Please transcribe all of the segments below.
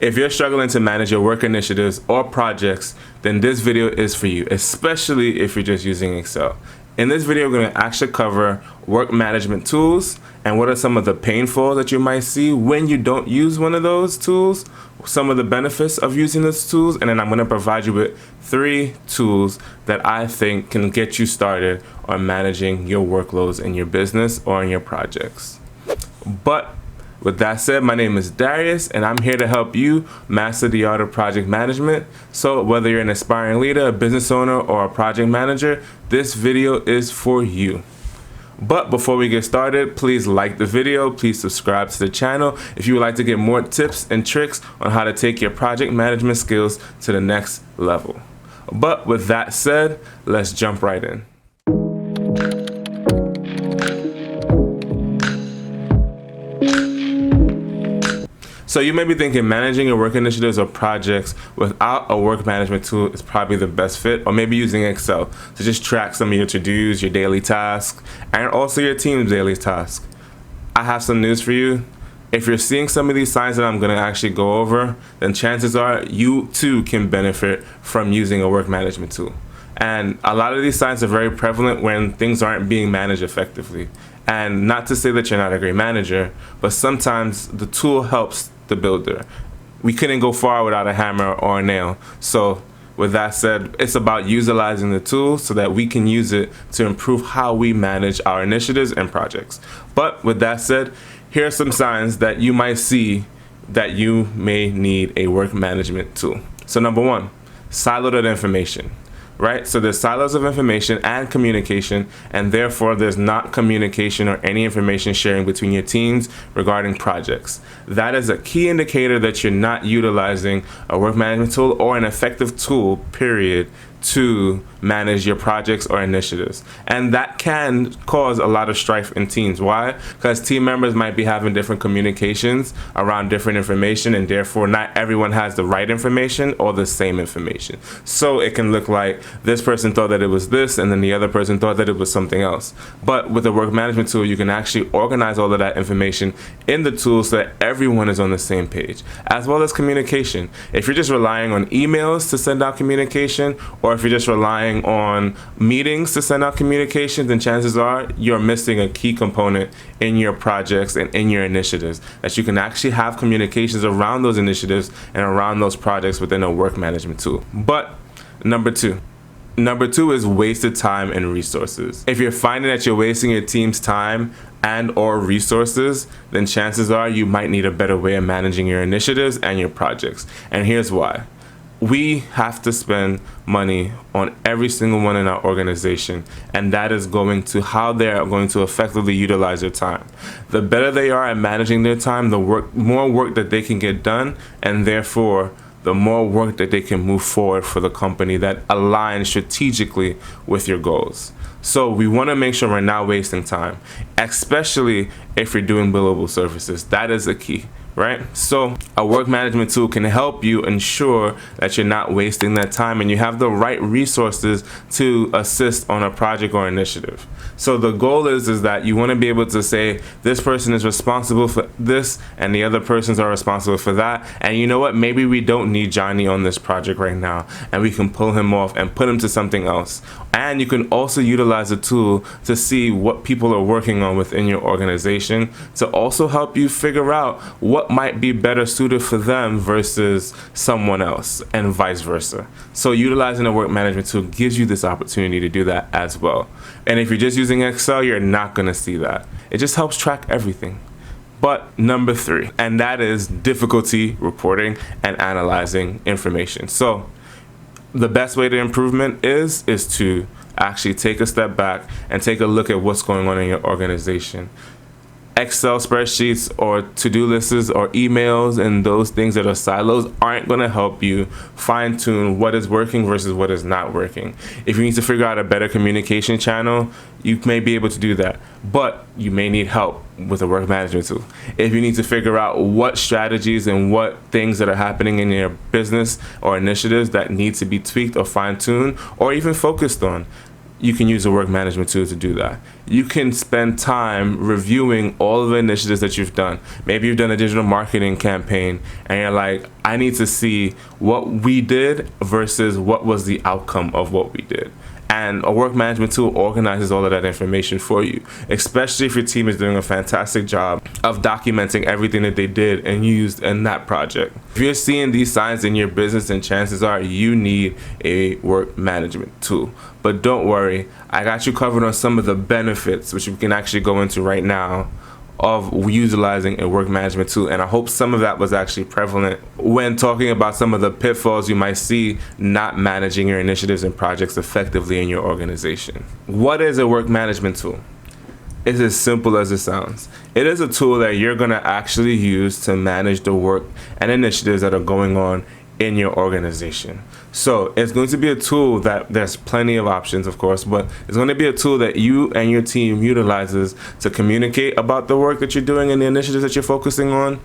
If you're struggling to manage your work initiatives or projects, then this video is for you, especially if you're just using Excel. In this video, we're going to actually cover work management tools and what are some of the painful that you might see when you don't use one of those tools, some of the benefits of using those tools, and then I'm going to provide you with 3 tools that I think can get you started on managing your workloads in your business or in your projects. But with that said, my name is Darius, and I'm here to help you master the art of project management. So whether you're an aspiring leader, a business owner, or a project manager, this video is for you. But before we get started, please like the video, please subscribe to the channel if you would like to get more tips and tricks on how to take your project management skills to the next level. But with that said, let's jump right in. So you may be thinking managing your work initiatives or projects without a work management tool is probably the best fit, or maybe using Excel to just track some of your to-dos, your daily tasks, and also your team's daily tasks. I have some news for you. If you're seeing some of these signs that I'm going to actually go over, then chances are you too can benefit from using a work management tool. And a lot of these signs are very prevalent when things aren't being managed effectively. And not to say that you're not a great manager, but sometimes the tool helps the builder. We couldn't go far without a hammer or a nail. So with that said, it's about utilizing the tool so that we can use it to improve how we manage our initiatives and projects. But with that said, here are some signs that you might see that you may need a work management tool. So number 1, siloed information. Right? So there's silos of information and communication, and therefore there's not communication or any information sharing between your teams regarding projects. That is a key indicator that you're not utilizing a work management tool or an effective tool, period, to manage your projects or initiatives. And that can cause a lot of strife in teams. Why? Because team members might be having different communications around different information, and therefore not everyone has the right information or the same information. So it can look like this person thought that it was this, and then the other person thought that it was something else. But with a work management tool, you can actually organize all of that information in the tool so that everyone is on the same page, as well as communication. If you're just relying on emails to send out communication, or if you're just relying on meetings to send out communications, then chances are you're missing a key component in your projects and in your initiatives, that you can actually have communications around those initiatives and around those projects within a work management tool. But number two is wasted time and resources. If you're finding that you're wasting your team's time and or resources, then chances are you might need a better way of managing your initiatives and your projects. And here's why. We have to spend money on every single one in our organization, and that is going to how they are going to effectively utilize their time. The better they are at managing their time, the more work that they can get done, and therefore the more work that they can move forward for the company that aligns strategically with your goals. So we want to make sure we're not wasting time, especially if you're doing billable services. That is the key. Right? So a work management tool can help you ensure that you're not wasting that time and you have the right resources to assist on a project or initiative. So the goal is that you want to be able to say this person is responsible for this and the other persons are responsible for that. And you know what? Maybe we don't need Johnny on this project right now, and we can pull him off and put him to something else. And you can also utilize a tool to see what people are working on within your organization to also help you figure out what might be better suited for them versus someone else, and vice versa. So utilizing a work management tool gives you this opportunity to do that as well. And if you're just using Excel, you're not going to see that. It just helps track everything. But number 3, and that is difficulty reporting and analyzing information. So the best way to improvement is to actually take a step back and take a look at what's going on in your organization. Excel spreadsheets or to-do lists or emails and those things that are silos aren't going to help you fine-tune what is working versus what is not working. If you need to figure out a better communication channel, you may be able to do that, but you may need help with a work management tool. If you need to figure out what strategies and what things that are happening in your business or initiatives that need to be tweaked or fine-tuned or even focused on, you can use a work management tool to do that. you can spend time reviewing all of the initiatives that you've done. Maybe you've done a digital marketing campaign and you're like, I need to see what we did versus what was the outcome of what we did. And a work management tool organizes all of that information for you, especially if your team is doing a fantastic job of documenting everything that they did and used in that project. If you're seeing these signs in your business, then chances are you need a work management tool. But don't worry, I got you covered on some of the benefits, which we can actually go into right now, of utilizing a work management tool. And I hope some of that was actually prevalent when talking about some of the pitfalls you might see not managing your initiatives and projects effectively in your organization. What is a work management tool? It's as simple as it sounds. It is a tool that you're going to actually use to manage the work and initiatives that are going on in your organization. So it's going to be a tool that there's plenty of options, of course, but it's going to be a tool that you and your team utilizes to communicate about the work that you're doing and the initiatives that you're focusing on,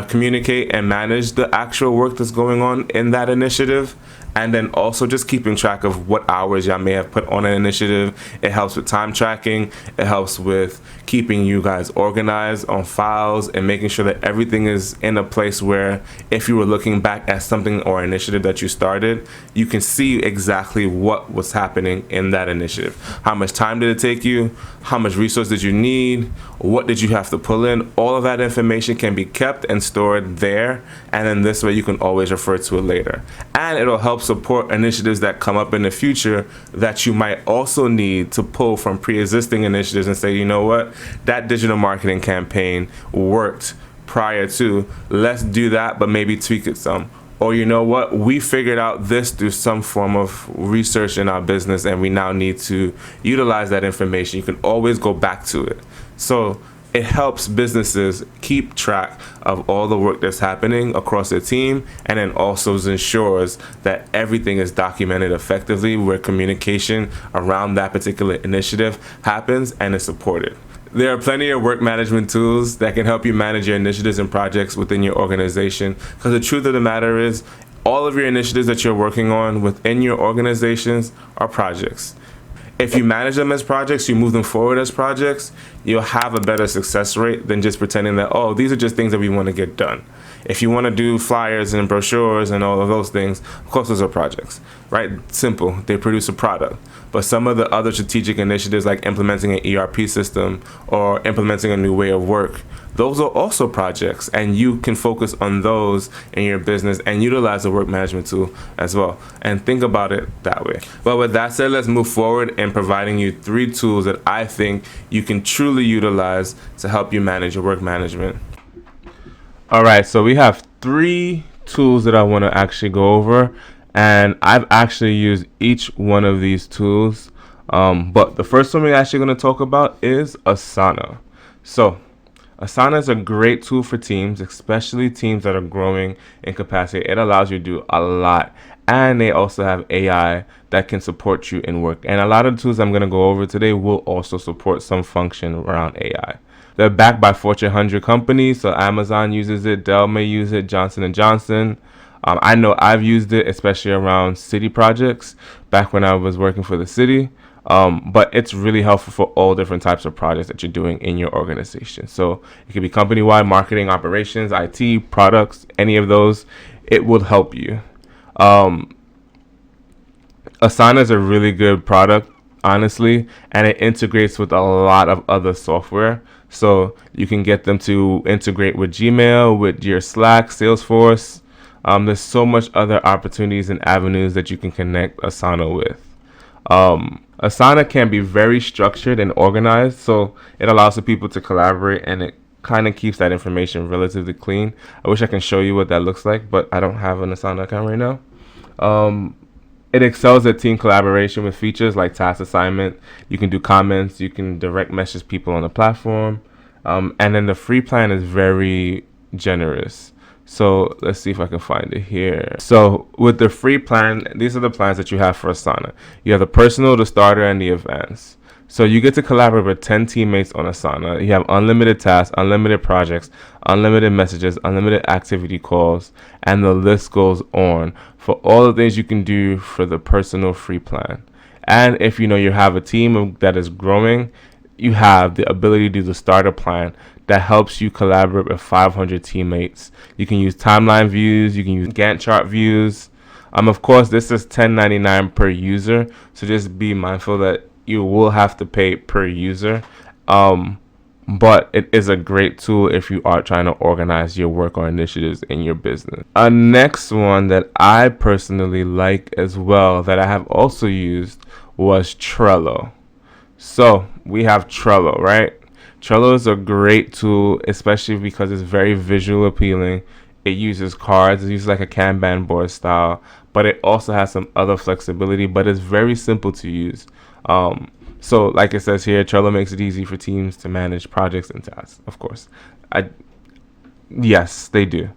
communicate and manage the actual work that's going on in that initiative, and then also just keeping track of what hours y'all may have put on an initiative. It helps with time tracking. It helps with keeping you guys organized on files and making sure that everything is in a place where if you were looking back at something or initiative that you started, you can see exactly what was happening in that initiative. How much time did it take you? How much resource did you need? What did you have to pull in? All of that information can be kept and stored there, and then this way you can always refer to it later. And it'll help support initiatives that come up in the future that you might also need to pull from pre-existing initiatives and say, you know what, that digital marketing campaign worked prior to, let's do that, but maybe tweak it some. Or you know what, we figured out this through some form of research in our business and we now need to utilize that information. You can always go back to it. So it helps businesses keep track of all the work that's happening across their team, and then also ensures that everything is documented effectively where communication around that particular initiative happens and is supported. There are plenty of work management tools that can help you manage your initiatives and projects within your organization, because the truth of the matter is all of your initiatives that you're working on within your organizations are projects. If you manage them as projects, you move them forward as projects, you'll have a better success rate than just pretending that, oh, these are just things that we want to get done. If you want to do flyers and brochures and all of those things, of course those are projects, right? Simple, they produce a product. But some of the other strategic initiatives like implementing an ERP system or implementing a new way of work, those are also projects, and you can focus on those in your business and utilize a work management tool as well. And think about it that way. But with that said, let's move forward in providing you 3 tools that I think you can truly utilize to help you manage your work management. All right, so we have 3 tools that I want to actually go over, and I've actually used each one of these tools. But the first one we're actually going to talk about is Asana. So Asana is a great tool for teams, especially teams that are growing in capacity. It allows you to do a lot, and they also have AI that can support you in work. And a lot of the tools I'm going to go over today will also support some function around AI. They're backed by Fortune 100 companies, so Amazon uses it, Dell may use it, Johnson & Johnson. I know I've used it, especially around city projects back when I was working for the city. But it's really helpful for all different types of projects that you're doing in your organization. So it could be company-wide, marketing, operations, IT, products, any of those. It will help you. Asana is a really good product, honestly, and it integrates with a lot of other software. So you can get them to integrate with Gmail, with your Slack, Salesforce. There's so much other opportunities and avenues that you can connect Asana with. Asana can be very structured and organized, so it allows the people to collaborate, and it kind of keeps that information relatively clean. I wish I can show you what that looks like, but I don't have an Asana account right now. It excels at team collaboration with features like task assignment. You can do comments, you can direct message people on the platform, and then the free plan is very generous. So let's see if I can find it here. So with the free plan, these are the plans that you have for Asana. You have the personal, the starter, and the advanced. So you get to collaborate with 10 teammates on Asana. You have unlimited tasks, unlimited projects, unlimited messages, unlimited activity calls, and the list goes on for all the things you can do for the personal free plan. And if you know you have a team that is growing, you have the ability to do the starter plan that helps you collaborate with 500 teammates. You can use timeline views, you can use Gantt chart views. Of course, this is $10.99 per user, so just be mindful that you will have to pay per user. But it is a great tool if you are trying to organize your work or initiatives in your business. A next one that I personally like as well that I have also used was Trello. So we have Trello, right? Trello is a great tool, especially because it's very visual appealing. It uses cards, it uses like a Kanban board style, but it also has some other flexibility, but it's very simple to use. So like it says here, Trello makes it easy for teams to manage projects and tasks. Of course, yes, they do.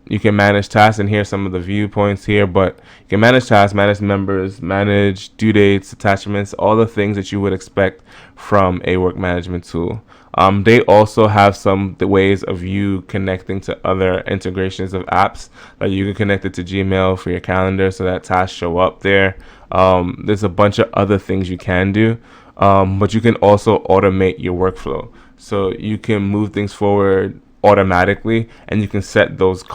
You can manage tasks, and here's some of the viewpoints here, but you can manage tasks, manage members, manage due dates, attachments, all the things that you would expect from a work management tool. They also have some ways of you connecting to other integrations of apps. Like you can connect it to Gmail for your calendar so that tasks show up there. There's a bunch of other things you can do, but you can also automate your workflow. So you can move things forward automatically, and you can set those in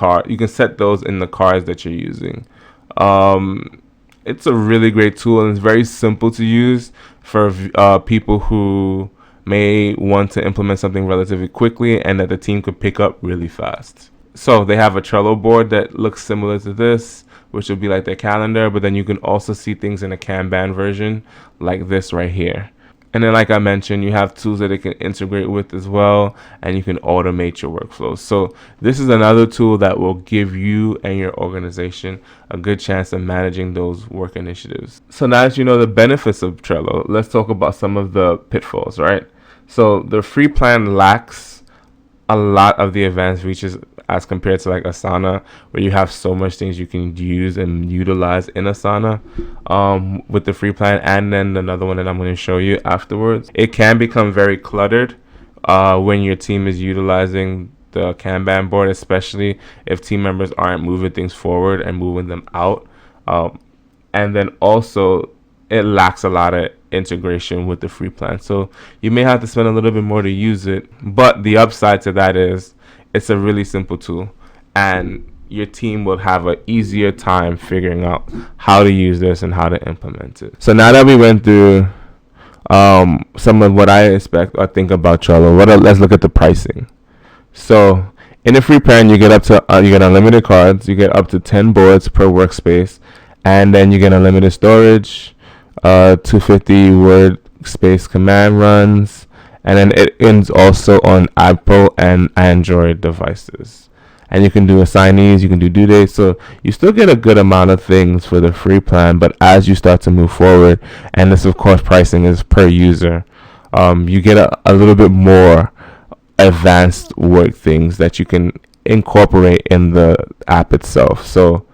the cards that you're using. It's a really great tool, and it's very simple to use for people who may want to implement something relatively quickly and that the team could pick up really fast. So they have a Trello board that looks similar to this, which would be like their calendar, but then you can also see things in a Kanban version like this right here. And then, like I mentioned, you have tools that it can integrate with as well, and you can automate your workflows. So this is another tool that will give you and your organization a good chance of managing those work initiatives. So now that you know the benefits of Trello, let's talk about some of the pitfalls, right? So the free plan lacks a lot of the advanced features as compared to like Asana, where you have so much things you can use and utilize in Asana with the free plan, and then another one that I'm going to show you afterwards. It can become very cluttered when your team is utilizing the Kanban board, especially if team members aren't moving things forward and moving them out. And then also it lacks a lot of integration with the free plan, so you may have to spend a little bit more to use it. But the upside to that is it's a really simple tool, and your team will have an easier time figuring out how to use this and how to implement it. So now that we went through some of what I expect or think about Trello, let's look at the pricing. So in a free plan, you get up to you get unlimited cards, you get up to 10 boards per workspace, and then you get unlimited storage, 250 word space command runs, and then it ends also on Apple and Android devices. And you can do assignees, you can do due dates, so you still get a good amount of things for the free plan. But as you start to move forward, and this of course pricing is per user, you get a little bit more advanced work things that you can incorporate in the app itself. So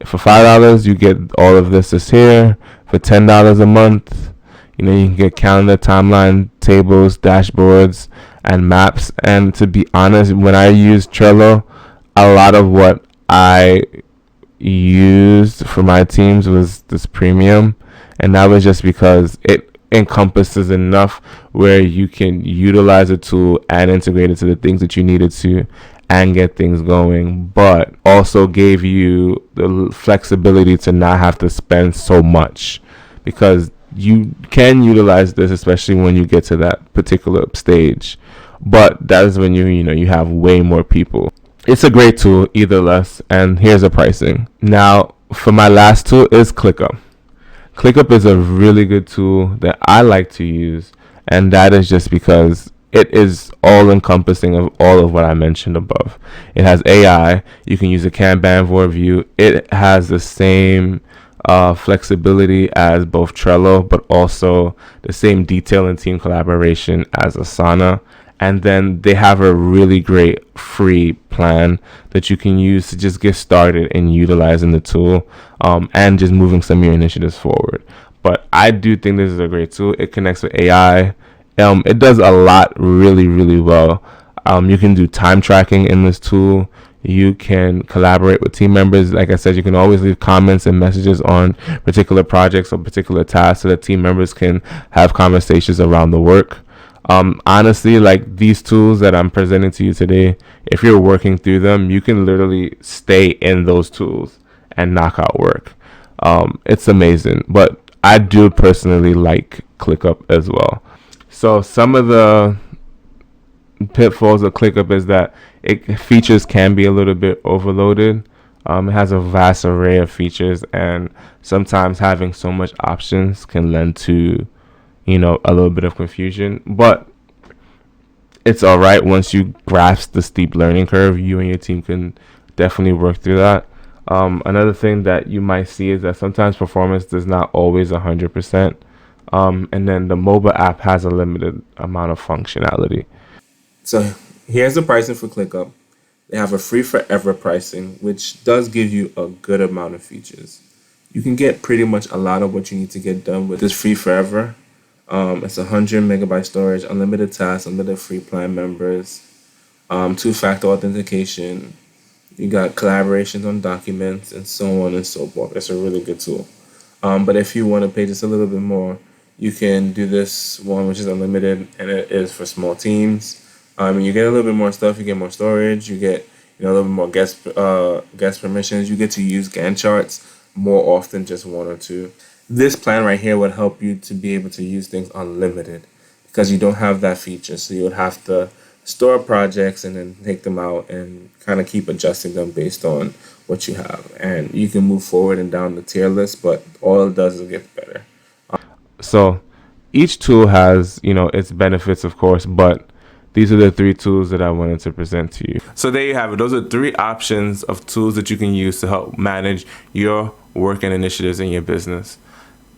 for $5 you get all of this is here. For $10 a month, you can get calendar, timeline, tables, dashboards, and maps. And to be honest, when I use Trello, a lot of what I used for my teams was this premium, and that was just because it encompasses enough where you can utilize a tool and integrate it to the things that you needed to and get things going, but also gave you the flexibility to not have to spend so much, because you can utilize this especially when you get to that particular stage, but that is when you have way more people. It's a great tool either less, and here's the pricing. Now for my last tool is ClickUp. ClickUp is a really good tool that I like to use, and that is just because it is all encompassing of all of what I mentioned above. It has AI. You can use a Kanban board view. It has the same flexibility as both Trello, but also the same detail and team collaboration as Asana. And then they have a really great free plan that you can use to just get started in utilizing the tool and just moving some of your initiatives forward. But I do think this is a great tool. It connects with AI. It does a lot really, really well. You can do time tracking in this tool. You can collaborate with team members. Like I said, you can always leave comments and messages on particular projects or particular tasks so that team members can have conversations around the work. Honestly, like these tools that I'm presenting to you today, if you're working through them, you can literally stay in those tools and knock out work. It's amazing. But I do personally like ClickUp as well. So some of the pitfalls of ClickUp is that features can be a little bit overloaded. It has a vast array of features, and sometimes having so much options can lend to, a little bit of confusion. But it's all right once you grasp the steep learning curve. You and your team can definitely work through that. Another thing that you might see is that sometimes performance does not always 100%. And then the mobile app has a limited amount of functionality. So here's the pricing for ClickUp. They have a free forever pricing, which does give you a good amount of features. You can get pretty much a lot of what you need to get done with this free forever. It's 100 megabyte storage, unlimited tasks, unlimited free plan members, two-factor authentication. You got collaborations on documents and so on and so forth. It's a really good tool. But if you want to pay just a little bit more, you can do this one, which is unlimited, and it is for small teams. You get a little bit more stuff. You get more storage. You get a little bit more guest permissions. You get to use Gantt charts more often, just one or two. This plan right here would help you to be able to use things unlimited because you don't have that feature. So you would have to store projects and then take them out and kind of keep adjusting them based on what you have. And you can move forward and down the tier list, but all it does is it gets better. So each tool has, its benefits, of course, but these are the three tools that I wanted to present to you. So there you have it. Those are three options of tools that you can use to help manage your work and initiatives in your business.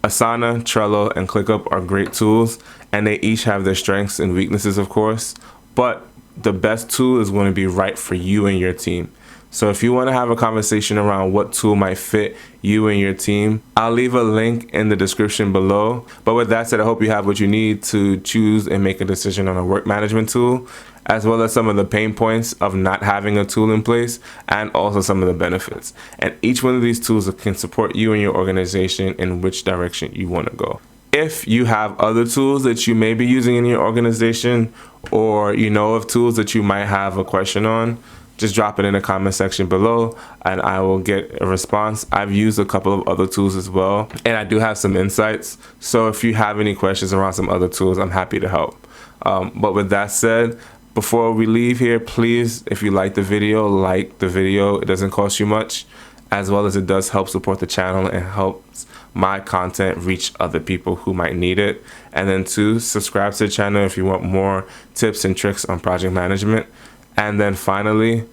Asana, Trello, and ClickUp are great tools, and they each have their strengths and weaknesses, of course, but the best tool is going to be right for you and your team. So if you want to have a conversation around what tool might fit you and your team, I'll leave a link in the description below. But with that said, I hope you have what you need to choose and make a decision on a work management tool, as well as some of the pain points of not having a tool in place, and also some of the benefits. And each one of these tools can support you and your organization in which direction you want to go. If you have other tools that you may be using in your organization, or of tools that you might have a question on, just drop it in the comment section below and I will get a response. I've used a couple of other tools as well, and I do have some insights. So if you have any questions around some other tools, I'm happy to help. But with that said, before we leave here, please, if you like the video, like the video. It doesn't cost you much, as well as it does help support the channel and helps my content reach other people who might need it. And then 2, subscribe to the channel if you want more tips and tricks on project management. And then finally,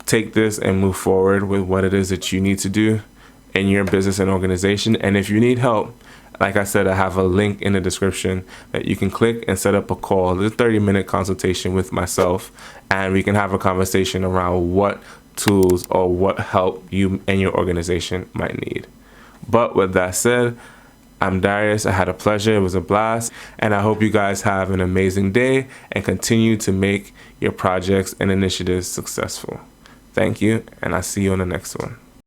take this and move forward with what it is that you need to do in your business and organization. And if you need help, like I said, I have a link in the description that you can click and set up a call. It's a 30-minute consultation with myself, and we can have a conversation around what tools or what help you and your organization might need. But with that said, I'm Darius. I had a pleasure. It was a blast. And I hope you guys have an amazing day and continue to make your projects and initiatives successful. Thank you, and I'll see you on the next one.